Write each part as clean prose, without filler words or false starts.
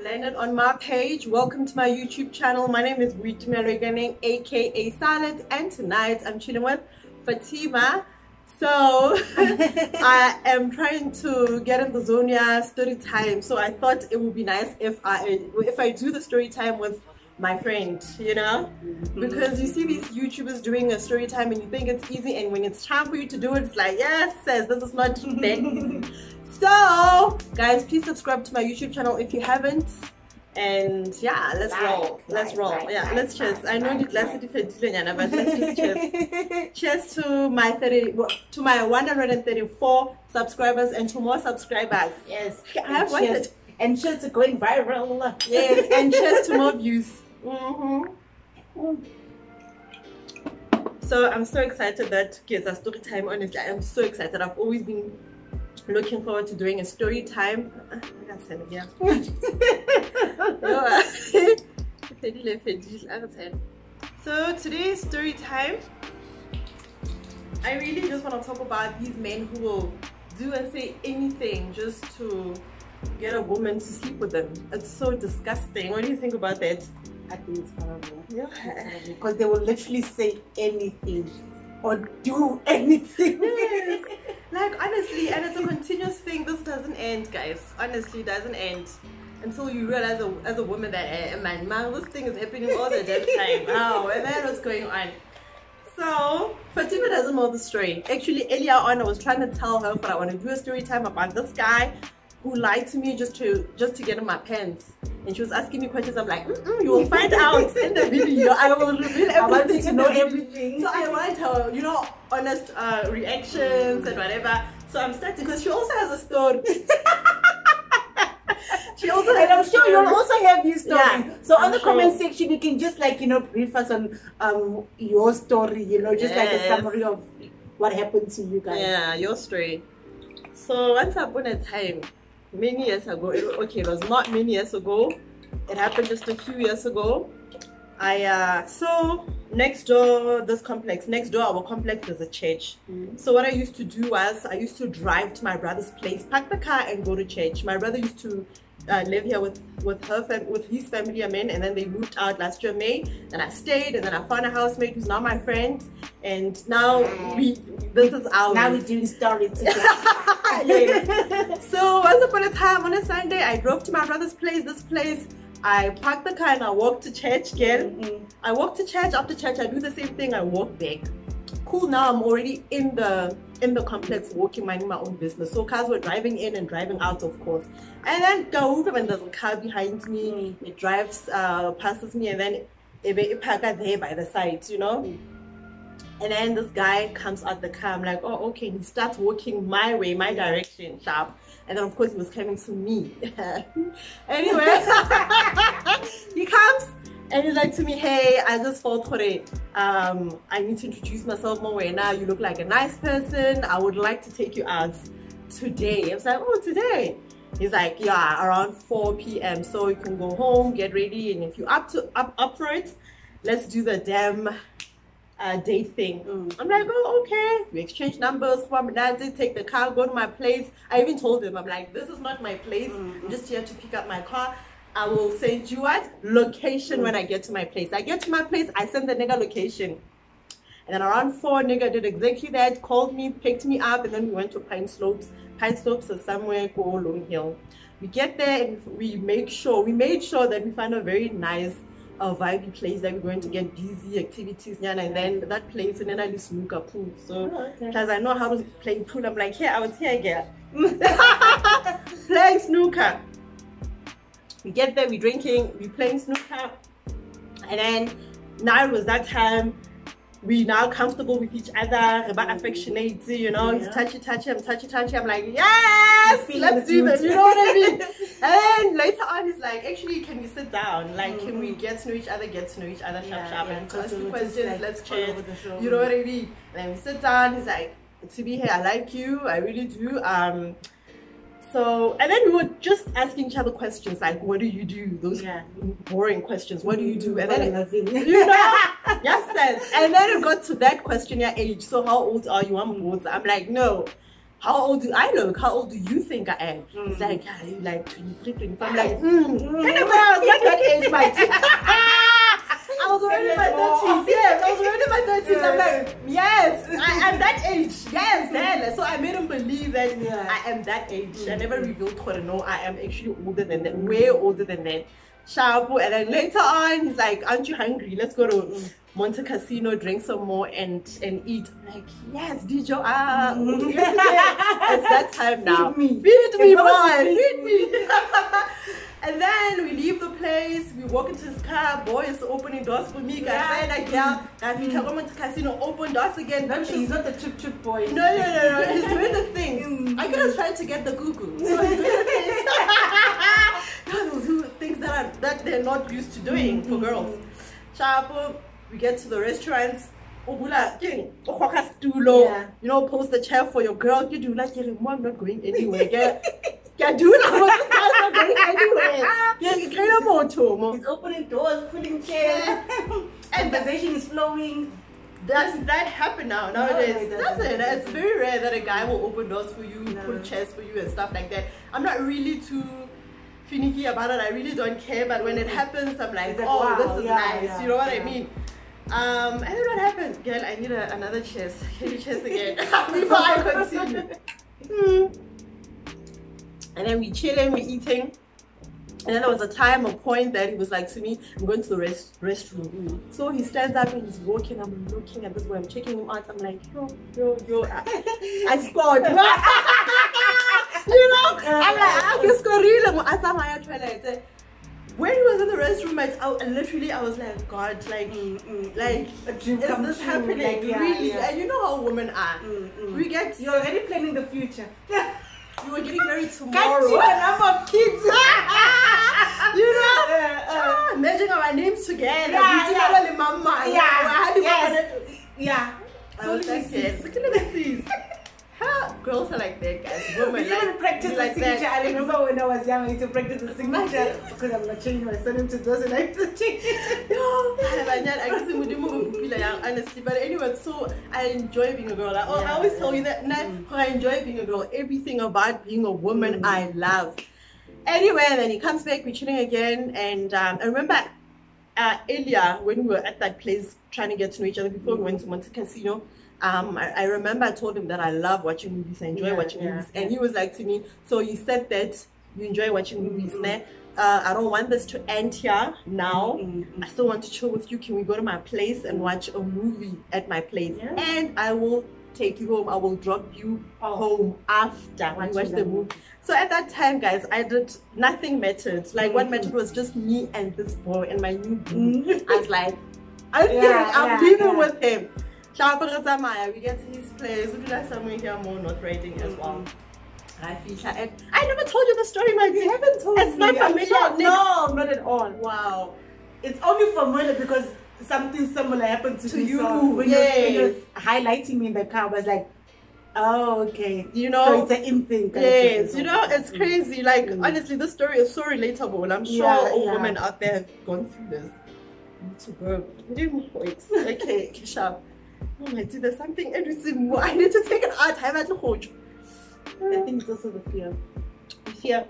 Landed on my page. Welcome to my YouTube channel. My name is SOUTHAFRICANYOUTUBER, aka Salad, and tonight I'm chilling with Fatima. So I am trying to get in the zone story time. So I thought it would be nice if I do the story time with my friend, you know, because you see these YouTubers doing a story time and you think it's easy, and when it's time for you to do it, it's like, yes, says this is not that easy. So guys, please subscribe to my YouTube channel if you haven't, and yeah, let's roll. Let's cheers. I know the glass is different, but let's just cheers. Cheers to my 134 subscribers and to more subscribers. Yes, I have wanted. And cheers to going viral. Yes, and cheers to more views. So I'm so excited that kids are story time. Honestly, I'm so excited. I've always been looking forward to doing a story time. So today's story time, I really just want to talk about these men who will do and say anything just to get a woman to sleep with them. It's so disgusting. What do you think about that? I think it's horrible. Yeah, because they will literally say anything or do anything. Yes. Like, honestly, and it's a continuous thing. This doesn't end, guys. Honestly, it doesn't end until you realize as a woman that, man, this thing is happening all the damn time. Wow, and then what's going on? So Fatima doesn't know the story. Actually, earlier on, I was trying to tell her, but I want to do a story time about this guy who lied to me just to get in my pants, and she was asking me questions. I'm like, you will find out in the video. I will reveal everything. I wanted to know everything. So I want her, you know, honest reactions and whatever. So I'm starting because she also has a story. She also, and I'm sure you'll also have your story. Yeah, so on the comment section, you can just, like, you know, brief us on your story. You know, just like a summary of what happened to you guys. Yeah, your story. So once upon a time, many years ago, okay, it was not many years ago, it happened just a few years ago. So next door, our complex, there's a church. So what I used to do was I used to drive to my brother's place, park the car, and go to church. My brother used to live here with his family, and then they moved out last year May. Then I stayed, and then I found a housemate who's now my friend, and now this is ours. Now we're doing stories together. Yes. So once upon a time on a Sunday, I drove to my brother's place. This place, I parked the car and I walked to church again. I walked to church. After church, I do the same thing. I walk back. Cool. Now I'm already in the complex, walking, minding my own business. So cars were driving in and driving out, of course. And then when there's a car behind me, it drives passes me, and then it parked there by the side, you know. And then this guy comes out the car. I'm like, oh, okay. And he starts walking my way, my direction, sharp. And then, of course, he was coming to me. Anyway, he comes and he's like to me, hey, I just thought today, I need to introduce myself more way now. You look like a nice person. I would like to take you out today. I was like, oh, today? He's like, yeah, around 4 p.m. So you can go home, get ready. And if you're up for it, let's do the damn date thing. I'm like, oh, okay. We exchange numbers. Take the car, go to my place. I even told him, I'm like, this is not my place. I'm just here to pick up my car. I will send you what location when I get to my place. I get to my place, I send the nigga location. And then around 4, nigga did exactly that, called me, picked me up, and then we went to Pine Slopes. Pine Slopes is somewhere called Lone Hill. We get there and we made sure that we find a very nice vibey place that we're going to get busy activities, and then that place, and then I do snooker pool. So because I know how to play pool, I'm like, here, I was here, girl. Playing snooker. We get there, we're drinking, we're playing snooker, and then now it was that time. We now comfortable with each other, about affectionate, you know. He's touchy, I'm touchy. I'm like, yes, let's do this, you know what I mean? And then later on, he's like, actually, can we sit down? Like, can we get to know each other, sharp, and ask you questions, like, let's chat, you know what I mean? And then we sit down, he's like, to be here, I like you, I really do. So, and then we were just asking each other questions like, what do you do? Those boring questions. What do you do? And then, you know, yes. And then it got to that question, your age. So how old are you? I'm like, no, how old do I look? How old do you think I am? He's like, are you like 23, 25? I'm like, anyway, I was like that age, my I was already in my 30s. Yes, I was already in my 30s. I'm like, yes, I am that age. Yes, man. So I made him believe that I am that age. I never revealed to her, no, I am actually older than that, way older than that. Shabu. And then later on, he's like, aren't you hungry? Let's go to Monte Casino, drink some more and eat. I'm like, yes, DJ, it's that time now. Feed me, boy, feed me. And then we leave the place, we walk into his car, boy is opening doors for me, guys. We can go to casino, open doors again. No, he's not the chip boy. No, he's doing the things. I could have tried to get the goo-goo. So he's doing the things. He'll do things that they're not used to doing for girls. Chapo, we get to the restaurants. You know, post the chair for your girl. You do like, I'm not going anywhere. Yeah, do not going anywhere. He's opening doors, pulling chairs, and conversation is flowing. Does that happen nowadays? Doesn't. It's very rare that a guy will open doors for you, pull chairs for you and stuff like that. I'm not really too finicky about it. I really don't care, but when it happens, I'm like, oh, wow, this is nice. You know what I mean? And then what happens? Girl, I need another chest. Can you chest again? Before I continue. And then we chilling, we eating. And then there was a point that he was like to me, I'm going to the restroom. So he stands up and he's walking. I'm looking at this way. I'm checking him out. I'm like, yo, I scored. You know? I'm like, I can score real. When he was in the restroom, I was like, God, like, is this happening? Like, really? And you know how women are. You're already planning the future. You were getting married tomorrow. Can't see the number of kids. You know? Merging our names together. So listen, girls are like that, guys. Women we didn't practice the signature. I remember when I was young, I used to practice the signature because I'm not changing my surname to those and I used to change it. Honestly, but anyway, so I enjoy being a girl. I always tell you that I enjoy being a girl. Everything about being a woman I love. Anyway, and then he comes back, we're chilling again, and I remember earlier when we were at that place trying to get to know each other before we went to Monte Casino. I remember I told him that I love watching movies, I enjoy watching movies, and he was like to me, so you said that you enjoy watching movies, I don't want this to end here now. I still want to chill with you. Can we go to my place and watch a movie at my place? And I will take you home. I will drop you home after we watch the movie. So at that time, guys, nothing mattered. Like what mattered was just me and this boy and my new boo. I was like, I'm leaving with him. We get to his place. We do somewhere here more not writing as well. I never told you the story, my dear. You haven't told it's me. Not familiar. Sure. No, not at all. Wow. It's only familiar because something similar happened to me. You. So when you're highlighting me in the car, I was like, oh, okay. You know, so it's an in thing. Yes, you know, it's crazy. Like, honestly, this story is so relatable. I'm sure all women out there have gone through this. I need to burp. Wait. Okay, sharp. Oh my God, there's something interesting. I need to take it out. I think it's also the fear. Fear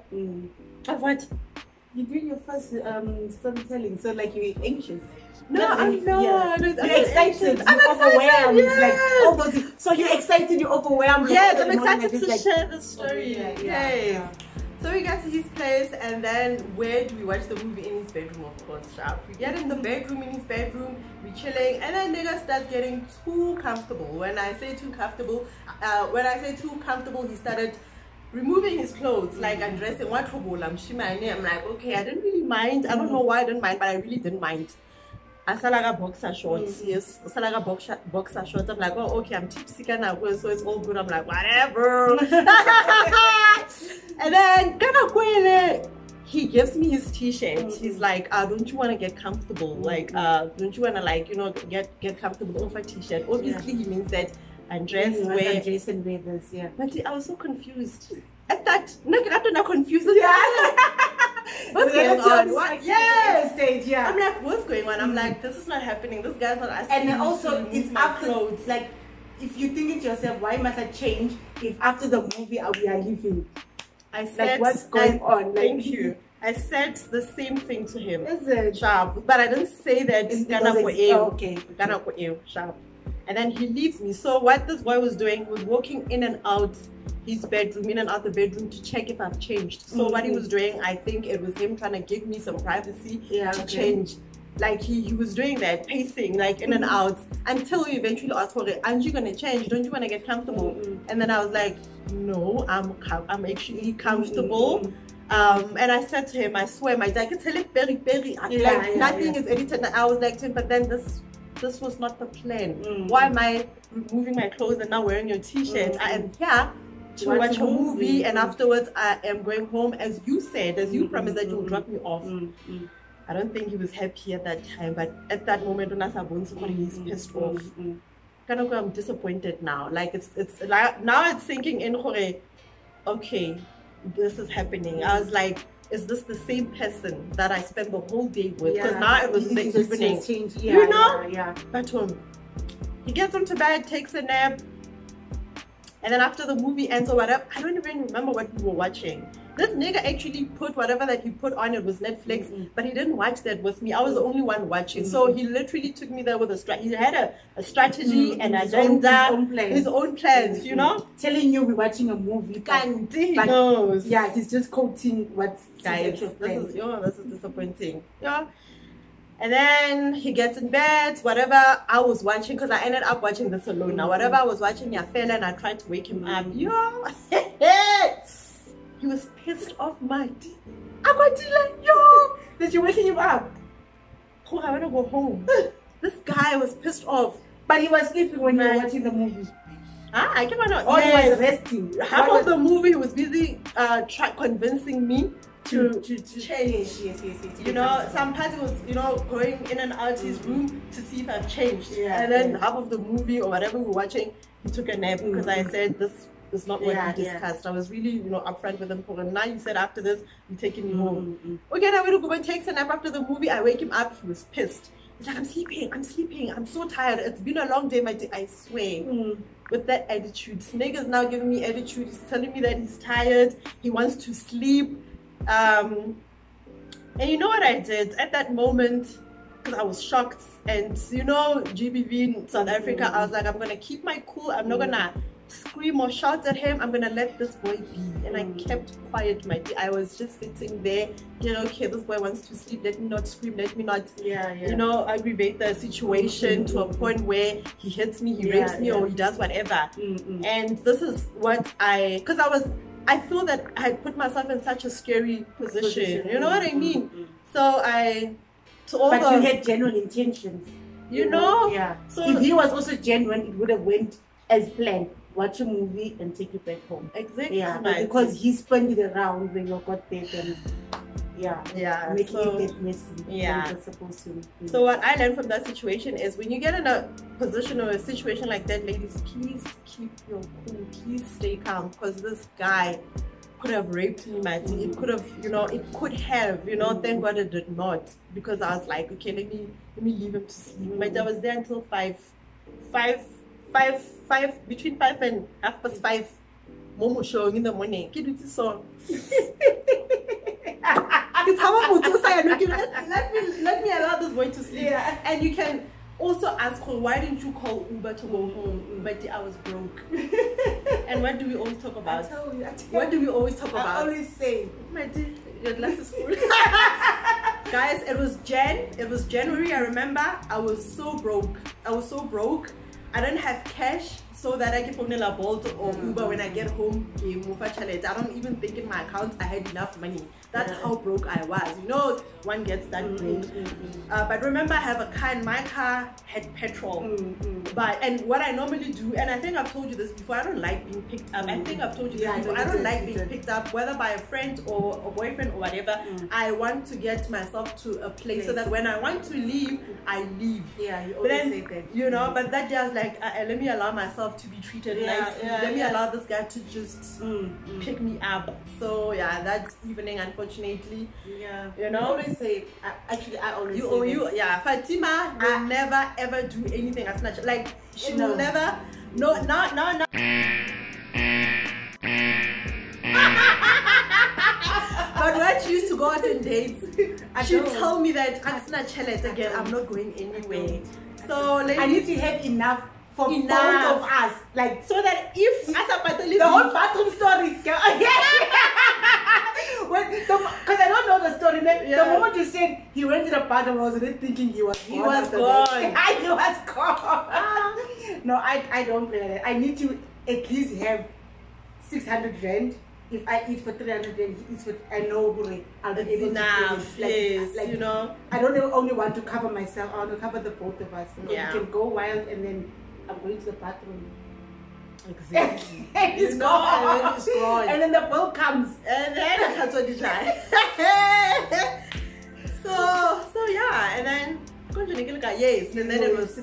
of what? You're doing your first storytelling, so like you're anxious. No, I'm not. You're excited. You're overwhelmed. Yes. Like all those. So you're excited. You're overwhelmed. Yes, I'm excited to share the story. Yes. So we got to his place, and then where do we watch the movie? In his bedroom, of course, sharp. We get in the bedroom, in his bedroom, we chilling, and then nigga starts getting too comfortable. When I say too comfortable, he started removing his clothes, like undressing. I'm like, okay, I didn't really mind. I don't know why I didn't mind, but I really didn't mind. I saw like a boxer shorts, yes. I saw like a boxer shorts. I'm like, oh, okay, I'm tipsy now, so it's all good. I'm like, whatever. And then he gives me his t-shirt. He's like, don't you want to get comfortable? Like, don't you want to, like, you know, get comfortable over t-shirt? Obviously, he means that undress, wear Jason Weathers, But I was so confused. At that, not confused. What's going on? What? Yes. Stage, I'm like, what's going on? I'm like, this is not happening. This guy's not asking. And then also, it's after clothes. Like, if you think it yourself, why must I change if after the movie we are leaving? I said, what's going on? Thank you. I said the same thing to him. Is it? Sharp. But I didn't say that. Okay. Sharp. And then he leaves me. So what this boy was doing was walking in and out his bedroom, in and out the bedroom to check if I've changed. So what he was doing, I think it was him trying to give me some privacy to change. Like he was doing that, pacing like in and out until we eventually asked for it. Aren't you gonna change? Don't you want to get comfortable? And then I was like, no, I'm actually comfortable. And I said to him, I swear, my dad could tell it very, nothing is edited. And I was like to him, but then this was not the plan. Why am I removing my clothes and now wearing your t-shirt? I am here to watch a movie, and afterwards I am going home, as you said, as you promised that you would drop me off. I don't think he was happy at that time, but at that moment when he's pissed off. I'm disappointed now. Like it's like now it's sinking in. Okay, this is happening. I was like, is this the same person that I spent the whole day with? Because now it was in the evening. You know? But he gets into bed, takes a nap, and then after the movie ends or whatever, I don't even remember what we were watching. This nigga actually put whatever that he put on, it was Netflix, but he didn't watch that with me. I was the only one watching. So he literally took me there with a strategy. He had a strategy, an agenda, his own plans, you know? Telling you we're watching a movie. And he knows. Yeah, he's just quoting what's this is disappointing. Yeah. And then he gets in bed, whatever I was watching, because I ended up watching this alone. Now, whatever I was watching, I fell and I tried to wake him up. Yo! He was pissed off, Marty. I got like, yo! Did you waking him up? Oh, I want to go home. This guy was pissed off. But he was sleeping when you were watching the movie. I came on. Oh, he was resting. Half of the movie, he was busy convincing me to change. Yes. You know, some parts was, you know, going in and out his room to see if I've changed. And then half of the movie or whatever we were watching, he took a nap because I said this is not what we discussed. I was really, you know, upfront with him. And now you said after this, you're taking me home. Okay, now we go and takes a nap after the movie. I wake him up. He was pissed. He's like, I'm sleeping. I'm so tired. It's been a long day, my day. I swear. With that attitude. Snake is now giving me attitude. He's telling me that he's tired. He wants to sleep. And you know what I did at that moment, because I was shocked, and you know, GBV in South Africa, I was like, I'm gonna keep my cool. I'm not gonna scream or shout at him. I'm gonna let this boy be. And I kept quiet, my dear. I was just sitting there, you know, okay, this boy wants to sleep, let me not scream, let me not you know, aggravate the situation to a point where he hits me, he rapes me, or he does whatever. And this is what because I feel that I had put myself in such a scary position. You know what I mean? So but you had genuine intentions. You know? Yeah. So if he was also genuine, it would have went as planned. Watch a movie and take you back home. Exactly. Yeah. But because he spun it around when you got there, then making it that messy. It's supposed to. So what I learned from that situation is, when you get in a position or a situation like that, ladies, please keep your cool. Please stay calm, because this guy could have raped me, man. It could have, you know, thank God it did not, because I was like, okay, let me leave him to sleep. But I was there until 5, between 5 and 5:30. Momo showing in the morning. Let me allow this boy to sleep. And you can also ask her, why didn't you call Uber to go home? But I was broke. And what do we always talk about? I tell you. What do we always talk about? I always say, my dear, your glass is full. Guys, it was January, I remember. I was so broke. I didn't have cash so that I can phone a Bolt or Uber when I get home. I don't even think in my account I had enough money. That's how broke I was. You know, one gets that broke. But remember, I have a car, and my car had petrol. And what I normally do, and I think I've told you this before, I don't like being picked up. I think I've told you this before. I don't like being picked up, whether by a friend or a boyfriend or whatever. I want to get myself to a place so that when I want to leave, I leave. Yeah, you always say that. You know, but that day I was like, let me allow myself to be treated nicely. Let me allow this guy to just pick me up. So yeah, that evening, unfortunately, you know, I always say, I always say Fatima will never ever do anything as much. Like, she will never No. But when she used to go out on dates, she'd tell me that again, I'm not going anywhere. So I need to have enough for both of us, like so that if the whole bathroom story. Because I don't know the story. The moment you said he went to the bathroom, I was already thinking he was gone. He was gone. No, I don't play that. I need to at least have 600 rand. If I eat for 300 rand, he eats for, I know I'll be able to finish. Like, you know, I don't only want to cover myself. I want to cover the both of us. Because we can go wild and then I'm going to the bathroom. Exactly. And it's gone. And then the bill comes. And then that's what you try. So yeah, and then yes, and then it was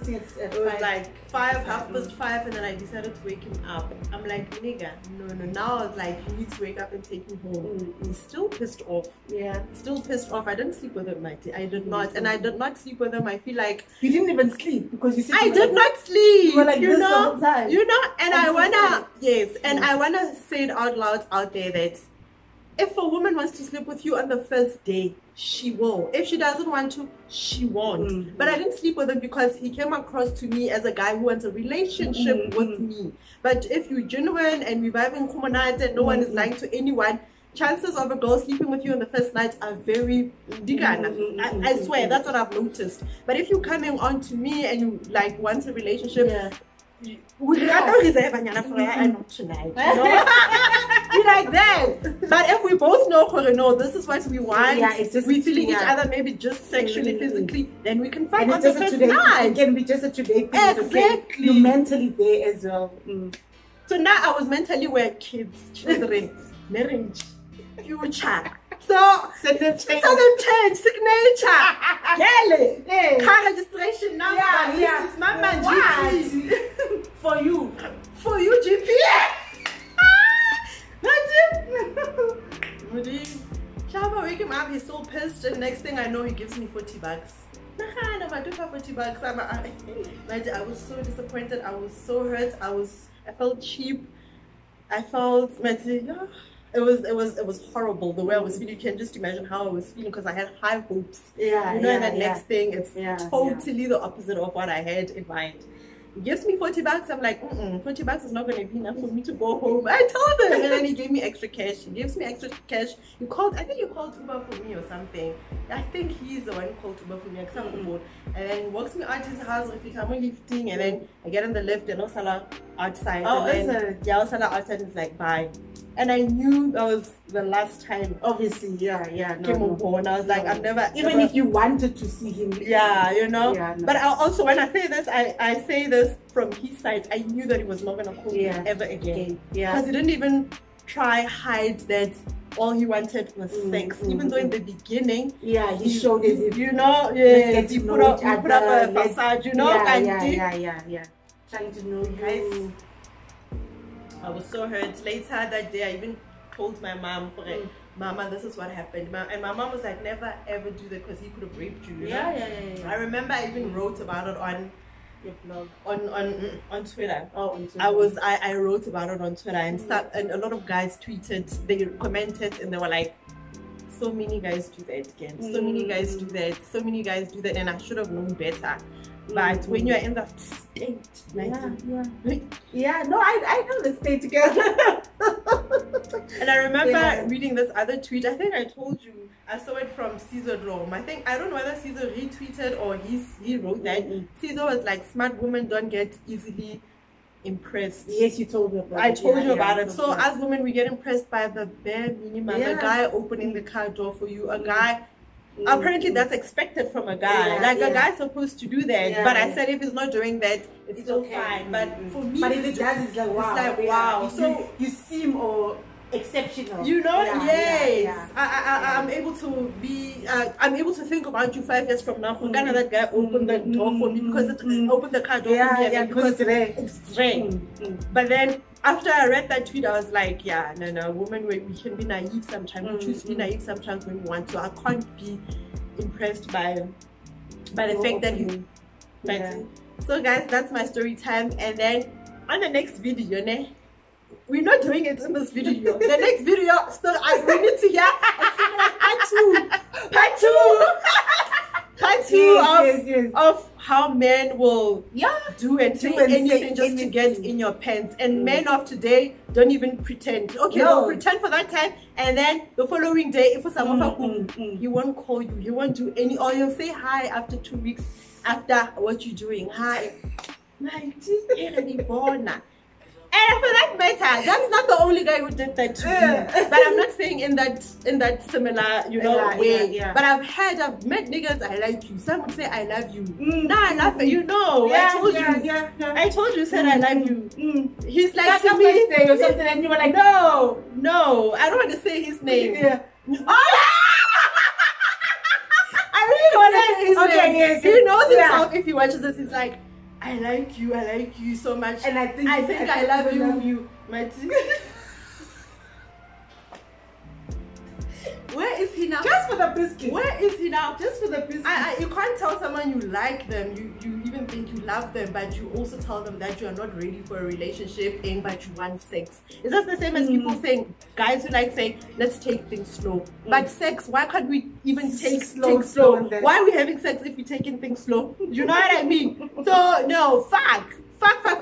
like 5:30, and then I decided to wake him up. I'm like, nigga, no. Now it's like, you need to wake up and take me home. He's still pissed off. Yeah, still pissed off. I didn't sleep with him, Mighty. I did not, and I did not sleep with him. I feel like you didn't even sleep because you said I did not sleep. You were like this the whole time. And I wanna say it out loud out there that if a woman wants to sleep with you on the first day, she will. If she doesn't want to, she won't. But I didn't sleep with him because he came across to me as a guy who wants a relationship with me. But if you're genuine and we're vibing common and no one is lying to anyone, chances of a girl sleeping with you on the first night are very I swear, that's what I've noticed. But if you're coming on to me and you like want a relationship, we cannot reserve not tonight. Be like that. But if we both know, no, this is what we want. It's just we feeling each other, maybe just sexually, physically, then we can find on the first night. It can be just a today thing. Exactly. You're mentally there as well. So now I was mentally where children, marriage, future. So them change signature. Car registration number. This is Mama GP. For you, GP. Shaba wake him up, he's so pissed, and next thing I know he gives me 40 bucks. I took her 40 bucks. I was so disappointed, I was so hurt, I felt cheap. I felt it was horrible the way I was feeling. You can just imagine how I was feeling because I had high hopes. And that next thing, it's totally the opposite of what I had in mind. He gives me 40 bucks. I'm like, 40 bucks is not going to be enough for me to go home. I told him, and then he gave me extra cash. He gives me extra cash. I think you called Uber for me or something. I think he's the one who called Uber for me. And then he walks me out to his house if I'm lifting, and then I get on the lift and Osala outside. Osala outside is like, bye. And I knew that was the last time. Obviously, came on board. I was like, I'm never. Even if you wanted to see him. But I also, when I say this, I say this from his side. I knew that he was not gonna call me ever again. Because he didn't even try hide that all he wanted was sex. Even though in the beginning, he showed as if he put up a facade, trying to know you guys. I was so hurt. Later that day, I even told my mom, Mama, this is what happened. And my mom was like, never ever do that because he could have raped you. I remember I even wrote about it on your blog, on Twitter. On Twitter. I wrote about it on Twitter, and a lot of guys tweeted, they commented, and they were like, so many guys do that again. So many guys do that. So many guys do that, and I should have known better. But when you're in that state, I know the state together. And I remember reading this other tweet. I think I told you I saw it from Caesar Lom. I don't know whether Caesar retweeted or he wrote that. Caesar was like, smart women don't get easily impressed. Yes, you told me about it. I told you about it. So as women, we get impressed by the bare minimum. A guy opening the car door for you, a guy. Apparently that's expected from a guy. A guy's supposed to do that. But I said if he's not doing that, it's still fine. But for me, but if it does, it's like wow. It's like wow. So you seem exceptional. I'm able to be. I'm able to think about you 5 years from now. That guy opened the door for me because it opened the car door for me. Because it's rare. But then after I read that tweet, I was like, no, women, we can be naive sometimes. We choose to be naive sometimes when we want to. I can't be impressed by the fact that you. So guys, that's my story time. And then on the next video, ne? We're not doing it in this video. The next video, still, we need to hear part two of how men will do and say anything just to get in your pants. And men of today don't even pretend. Okay, they'll pretend for that time, and then the following day, if he won't call you, he won't do any, or he'll say hi after 2 weeks after what you're doing. Hi, my dear. And for that matter, that's not the only guy who did that to me. But I'm not saying in that similar, way. But I've met niggas, I like you. Some would say I love you. No, I love you. I told you. I told you, said I love you. He's like to me or something, and you were like, no, I don't want to say his name. I really want to say his name. Yes, he knows himself. If he watches this, he's like, I like you so much, and I think I love you, my team. Where is he now? Just for the biscuit. Where is he now? Just for the biscuit. You can't tell someone you like them, you even think you love them, but you also tell them that you are not ready for a relationship, but you want sex. Is that the same as people saying, guys who like saying, let's take things slow? But sex, why can't we even take slow? Why are we having sex if we're taking things slow? You know what I mean? So no, fuck.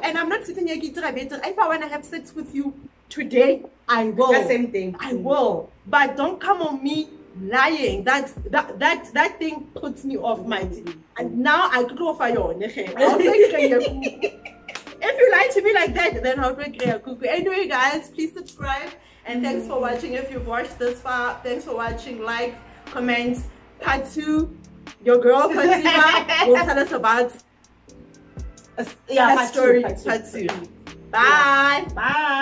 And I'm not sitting here if I want to have sex with you today, I will. The same thing. I will. But don't come on me lying. That thing puts me off my team. And now I could go for you. If you lie to me like that, then I'll break your cuckoo. Anyway, guys, please subscribe. And thanks for watching. If you've watched this far, thanks for watching. Like, comment. Part 2, your girl Fatima will tell us about part 2. Bye. Bye.